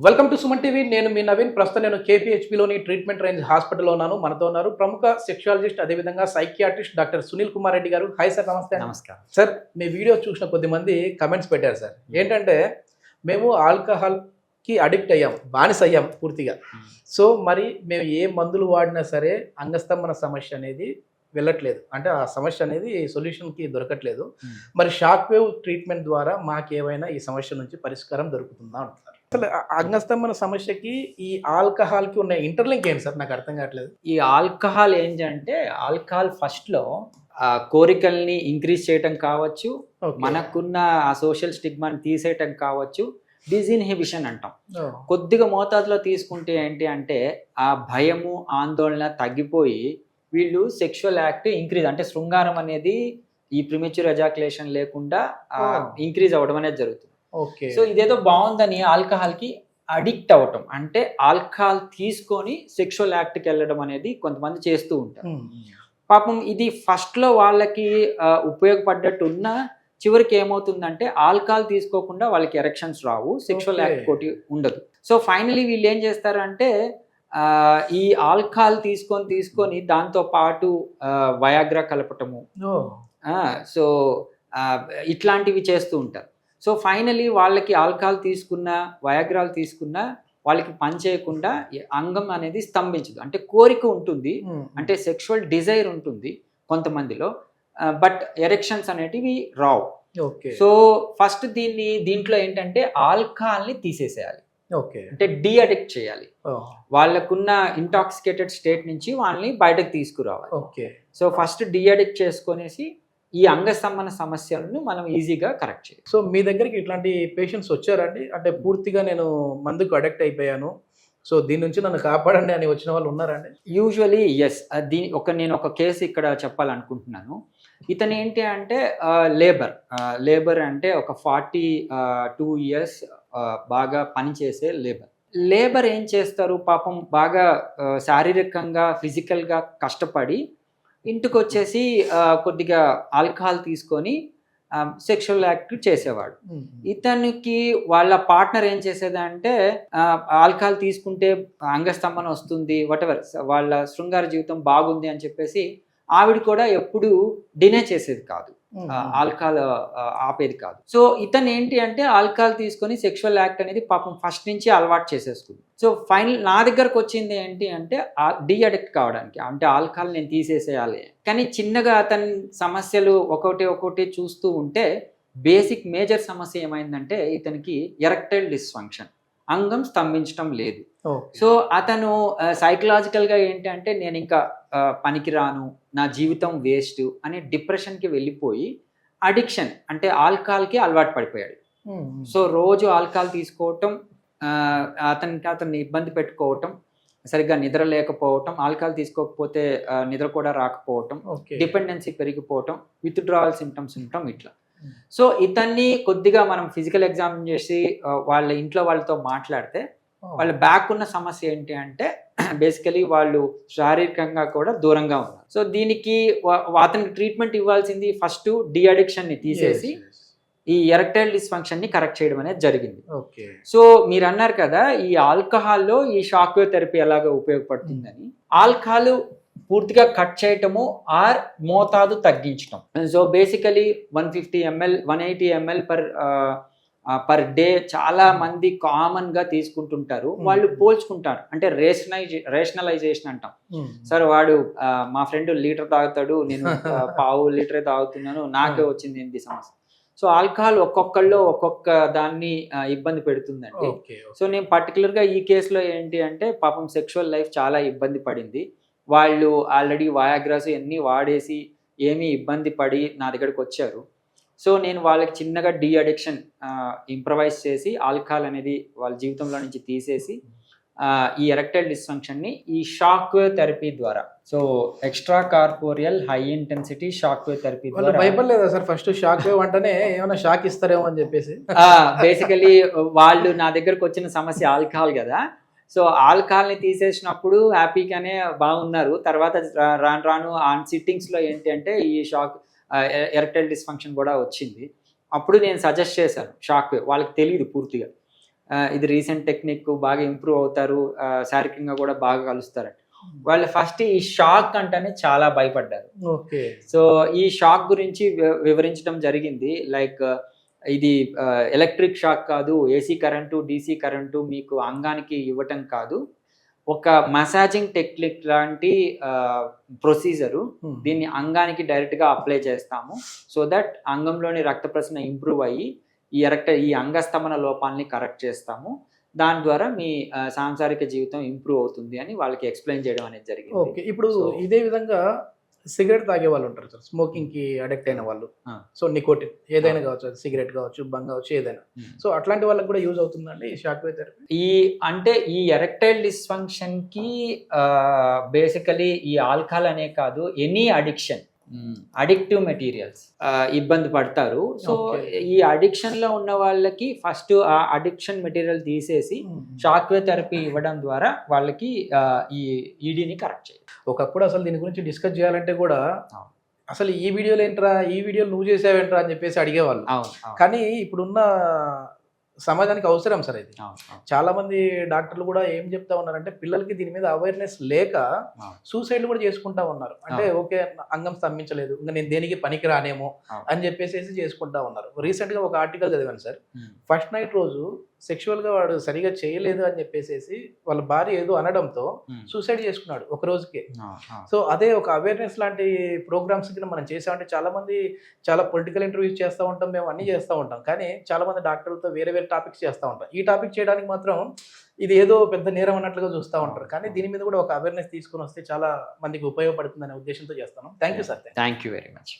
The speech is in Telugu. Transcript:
Welcome to Suman TV. నేను మీ నవీన్. ప్రస్తుతం నేను కేపీహెచ్బిలోని ట్రీట్మెంట్ రేంజ్ హాస్పిటల్లో ఉన్నాను. మనతో ఉన్నారు ప్రముఖ సెక్షువాలజిస్ట్, అదేవిధంగా సైకియాట్రిస్ట్ డాక్టర్ సునీల్ కుమార్ రెడ్డి గారు. హాయ్ సార్, నమస్తే. నమస్కారం సార్, మీ వీడియో చూసిన కొద్దిమంది కమెంట్స్ పెట్టారు సార్. ఏంటంటే మేము ఆల్కహాల్కి అడిక్ట్ అయ్యాం, బానిస అయ్యాం పూర్తిగా. సో మరి మేము ఏ మందులు వాడినా సరే అంగస్తంభన సమస్య అనేది వెళ్ళట్లేదు, అంటే ఆ సమస్య అనేది సొల్యూషన్కి దొరకట్లేదు. మరి షాక్ వేవ్ ట్రీట్మెంట్ ద్వారా మాకేమైనా ఈ సమస్య నుంచి పరిష్కారం దొరుకుతుందా అంటున్నారు. అసలు అంగస్తంభన సమస్యకి ఈ ఆల్కహాల్కి ఉన్న ఇంటర్లింక్ ఏంటి సార్? నాకు అర్థం కావట్లేదు. ఈ ఆల్కహాల్ ఏంటంటే ఆల్కహాల్ ఫస్ట్ లో కోరికల్ని ఇంక్రీజ్ చేయటం కావచ్చు, మనకున్న ఆ సోషల్ స్టిగ్మాని తీసేయటం కావచ్చు, డిజిన్హిబిషన్ అంటాం. కొద్దిగా మోతాదులో తీసుకుంటే ఏంటి అంటే ఆ భయము ఆందోళన తగ్గిపోయి వీళ్ళు సెక్షువల్ యాక్ట్ ఇంక్రీజ్, అంటే శృంగారం అనేది ఈ ప్రిమెచ్యూర్ ఎజాక్యులేషన్ లేకుండా ఇంక్రీజ్ అవ్వడం అనేది జరుగుతుంది. సో ఇదేదో బాగుందని ఆల్కహాల్కి అడిక్ట్ అవ్వటం, అంటే ఆల్కహాల్ తీసుకొని సెక్షువల్ యాక్ట్కి వెళ్ళడం అనేది కొంతమంది చేస్తూ ఉంటారు. పాపం ఇది ఫస్ట్లో వాళ్ళకి ఉపయోగపడ్డట్టు ఉన్న చివరికి ఏమవుతుందంటే ఆల్కహాల్ తీసుకోకుండా వాళ్ళకి ఎరెక్షన్స్ రావు, సెక్షువల్ యాక్ట్ కోటి ఉండదు. సో ఫైనలీ వీళ్ళు ఏం చేస్తారంటే ఈ ఆల్కహాల్ తీసుకొని దాంతో పాటు వయాగ్రా కలపటము, సో ఇట్లాంటివి చేస్తూ ఉంటారు. సో ఫైనలీ వాళ్ళకి ఆల్కహాల్ తీసుకున్నా వయాగ్రాలు తీసుకున్నా వాళ్ళకి పని చేయకుండా అంగం అనేది స్తంభించదు. అంటే కోరిక ఉంటుంది, అంటే సెక్షువల్ డిజైర్ ఉంటుంది కొంతమందిలో, బట్ ఎరెక్షన్స్ అనేటివి రావు. సో ఫస్ట్ దీంట్లో ఏంటంటే ఆల్కహాల్ని తీసేసేయాలి, అంటే డీఅడిక్ట్ చేయాలి. వాళ్ళకున్న ఇంటాక్సికేటెడ్ స్టేట్ నుంచి వాళ్ళని బయటకు తీసుకురావాలి. సో ఫస్ట్ డీఅడిక్ట్ చేసుకొనేసి ఈ అంగస్తంభన సమస్యలను మనం ఈజీగా కరెక్ట్ చేయాలి. సో మీ దగ్గరికి ఇట్లాంటి పేషెంట్స్ వచ్చారండి? అంటే పూర్తిగా నేను మందుకు అడిక్ట్ అయిపోయాను, సో దీని నుంచి నన్ను కాపాడండి అని వచ్చిన వాళ్ళు ఉన్నారండి? Usually yes. నేను ఒక కేసు ఇక్కడ చెప్పాలనుకుంటున్నాను. ఇతను ఏంటి అంటే లేబర్ అంటే ఒక 42 years బాగా పనిచేసే లేబర్ ఏం చేస్తారు పాపం, బాగా శారీరకంగా ఫిజికల్గా కష్టపడి ఇంటికి వచ్చేసి కొద్దిగా ఆల్కహాల్ తీసుకొని సెక్షువల్ యాక్ట్ చేసేవాడు. ఇతనికి వాళ్ళ పార్ట్నర్ ఏం చేసేదంటే ఆల్కహాల్ తీసుకుంటే అంగస్తంభన వస్తుంది, వాటెవర్, వాళ్ళ శృంగార జీవితం బాగుంది అని చెప్పేసి ఆవిడ కూడా ఎప్పుడు డినే చేసేది కాదు, ఆల్కహాల్ ఆపేది కాదు. సో ఇతను ఏంటి అంటే ఆల్కహాల్ తీసుకొని సెక్షువల్ యాక్ట్ అనేది పాపం ఫస్ట్ నుంచి అలవాటు చేసేసుకుంది. సో ఫైనల్ నా దగ్గరకు వచ్చింది ఏంటి అంటే డీఅడిక్ట్ కావడానికి, అంటే ఆల్కహాల్ నేను తీసేసేయాలి. కానీ చిన్నగా అతని సమస్యలు ఒకటి చూస్తూ ఉంటే బేసిక్ మేజర్ సమస్య ఏమైందంటే ఇతనికి ఎరెక్టైల్ డిస్ఫంక్షన్, అంగం స్తంభించడం లేదు. సో అతను సైకలాజికల్గా ఏంటి అంటే నేను ఇంకా పనికిరాను, నా జీవితం వేస్ట్ అనే డిప్రెషన్కి వెళ్ళిపోయి అడిక్షన్, అంటే ఆల్కహాల్కి అలవాటు పడిపోయాడు. సో రోజు ఆల్కహాల్ తీసుకోవటం, అతన్ని ఇబ్బంది పెట్టుకోవటం, సరిగ్గా నిద్ర లేకపోవటం, ఆల్కహాల్ తీసుకోకపోతే నిద్ర కూడా రాకపోవటం, డిపెండెన్సీ పెరిగిపోవటం, విత్డ్రావల్ సిమ్టమ్స్ ఉండటం, ఇట్లా. సో ఇతన్ని కొద్దిగా మనం ఫిజికల్ ఎగ్జామిన్ చేసి వాళ్ళ ఇంట్లో వాళ్ళతో మాట్లాడితే వాళ్ళ బ్యాక్ ఉన్న సమస్య ఏంటి అంటే బేసికలీ వాళ్ళు శారీరకంగా కూడా దూరంగా ఉన్నారు. సో దీనికి అతనికి ట్రీట్మెంట్ ఇవ్వాల్సింది ఫస్ట్ డీఅడిక్షన్ ని తీసేసి ఈ ఎరెక్టైల్ డిస్ఫంక్షన్ ని కరెక్ట్ చేయడం అనేది జరిగింది. సో మీరు అన్నారు కదా ఈ ఆల్కహాల్లో ఈ షాక్ వేవ్ థెరపీ ఎలాగ ఉపయోగపడుతుందని. ఆల్కహాల్ పూర్తిగా కట్ చేయటము ఆర్ మోతాదు తగ్గించడం. So basically 150 ml 180 ml per day చాలా మంది కామన్ గా తీసుకుంటుంటారు. వాళ్ళు పోల్చుకుంటారు, అంటే రేషనలైజేషన్ అంటాం. సార్ వాడు మా ఫ్రెండ్ లీటర్ తాగుతాడు, నేను పావు లీటరే తాగుతున్నాను, నాకే వచ్చింది ఏంటి సమస్య. సో ఆల్కహాల్ ఒక్కొక్కళ్ళు ఒక్కొక్క దాన్ని ఇబ్బంది పెడుతుందండి. సో నేను పర్టికులర్గా ఈ కేసులో ఏంటి అంటే పాపం సెక్షువల్ లైఫ్ చాలా ఇబ్బంది పడింది. వాళ్ళు ఆల్రెడీ వయాగ్రాస్ అన్నీ వాడేసి ఏమీ ఇబ్బంది పడి నా దగ్గరకు వచ్చారు. సో నేను వాళ్ళకి చిన్నగా డీఅడిక్షన్ ఇంప్రవైజ్ చేసి ఆల్కహాల్ అనేది వాళ్ళ జీవితంలో నుంచి తీసేసి ఈ ఎరెక్టైల్ డిస్ఫంక్షన్ని ఈ షాక్ వేవ్ థెరపీ ద్వారా, so extra corporeal high intensity shock wave therapy ద్వారా. భయపడలేదా సార్ ఫస్ట్ షాక్ వేవ్ అంటేనే ఏమైనా షాక్ ఇస్తారేమో అని చెప్పేసి? బేసికలీ వాళ్ళు నా దగ్గరకు వచ్చిన సమస్య ఆల్కహాల్ కదా. సో ఆల్కహాల్ని తీసేసినప్పుడు హ్యాపీగానే బాగున్నారు. తర్వాత రాను సిట్టింగ్స్లో ఏంటి అంటే ఈ షాక్ ఎరెక్టైల్ డిస్ఫంక్షన్ కూడా వచ్చింది. అప్పుడు నేను సజెస్ట్ చేశాను షాక్ వేవ్, వాళ్ళకి తెలియదు పూర్తిగా. ఇది రీసెంట్ టెక్నిక్, బాగా ఇంప్రూవ్ అవుతారు, శారీరకంగా కూడా బాగా కలుస్తారు. వాళ్ళు ఫస్ట్ ఈ షాక్ అంటేనే చాలా భయపడ్డారు. ఓకే. సో ఈ షాక్ గురించి వివరించడం జరిగింది. లైక్ ఇది ఎలక్ట్రిక్ షాక్ కాదు, ఏసీ కరెంటు, డీసీ కరెంటు మీకు అంగానికి ఇవ్వటం కాదు, ఒక మసాజింగ్ టెక్నిక్ లాంటి ప్రొసీజరు. దీన్ని అంగానికి డైరెక్ట్గా అప్లై చేస్తాము. సో దట్ అంగంలోని రక్త ప్రసరణ ఇంప్రూవ్ అయ్యి ఈ అంగస్తంభన లోపాలని కరెక్ట్ చేస్తాము. దాని ద్వారా మీ సాంసారిక జీవితం ఇంప్రూవ్ అవుతుంది అని వాళ్ళకి ఎక్స్ప్లెయిన్ చేయడం అనేది జరిగింది. ఓకే. ఇప్పుడు ఇదే విధంగా సిగరెట్ తాగే వాళ్ళు ఉంటారు సార్, స్మోకింగ్ కి అడిక్ట్ అయిన వాళ్ళు. సో నికోటిన్ ఏదైనా కావచ్చు, సిగరెట్ కావచ్చు, బంగ్ కావచ్చు, ఏదైనా. సో అట్లాంటి వాళ్ళకి కూడా యూజ్ అవుతుందండి ఈ షాక్ వేవ్ థెరపీ? ఈ ఎరెక్టైల్ డిస్ఫంక్షన్ కి బేసికలీ ఈ ఆల్కహాల్ అనే కాదు, ఎనీ అడిక్షన్, అడిక్టివ్ మెటీరియల్స్ ఇబ్బంది పడతారు. సో ఈ అడిక్షన్ లో ఉన్న వాళ్ళకి ఫస్ట్ ఆ అడిక్షన్ మెటీరియల్ తీసేసి షాక్ వేవ్ థెరపీ ఇవ్వడం ద్వారా వాళ్ళకి ఈ ఈడీని కరెక్ట్ చేయాలి. ఒకప్పుడు అసలు దీని గురించి డిస్కస్ చేయాలంటే కూడా అసలు ఈ వీడియోలు ఏంట్రా, ఈ వీడియోలు నువ్వు చేసావేంట్రా అని చెప్పేసి అడిగేవాళ్ళు. కానీ ఇప్పుడున్న సమాజానికి అవసరం సార్ ఇది. చాలా మంది డాక్టర్లు కూడా ఏం చెప్తా ఉన్నారంటే పిల్లలకి దీని మీద అవేర్నెస్ లేక సూసైడ్లు కూడా చేసుకుంటా ఉన్నారు. అంటే ఓకే, అంగం స్తంభించలేదు, ఇంకా నేను దేనికి పనికి రానేమో అని చెప్పేసి చేసుకుంటా ఉన్నారు. రీసెంట్ గా ఒక ఆర్టికల్ చదివాను సార్. ఫస్ట్ నైట్ రోజు సెక్షువల్ గా వాడు సరిగా చేయలేదు అని చెప్పేసి వాళ్ళ భార్య ఏదో అనడంతో సూసైడ్ చేసుకున్నాడు ఒక రోజుకే. సో అదే ఒక అవేర్నెస్ లాంటి ప్రోగ్రామ్స్ కింద మనం చేసామంటే చాలా మంది చాలా పొలిటికల్ ఇంటర్వ్యూస్ చేస్తూ ఉంటాం, మేము అన్ని చేస్తూ ఉంటాం, కానీ చాలా మంది డాక్టర్లతో వేరే వేరే టాపిక్స్ చేస్తూ ఉంటాం. ఈ టాపిక్ చేయడానికి మాత్రం ఇది ఏదో పెద్ద నేరం అన్నట్లుగా చూస్తూ ఉంటారు. కానీ దీని మీద కూడా ఒక అవేర్నెస్ తీసుకుని వస్తే చాలా మందికి ఉపయోగపడుతుందనే ఉద్దేశంతో చేస్తాను. Thank you sir. Thank you very much.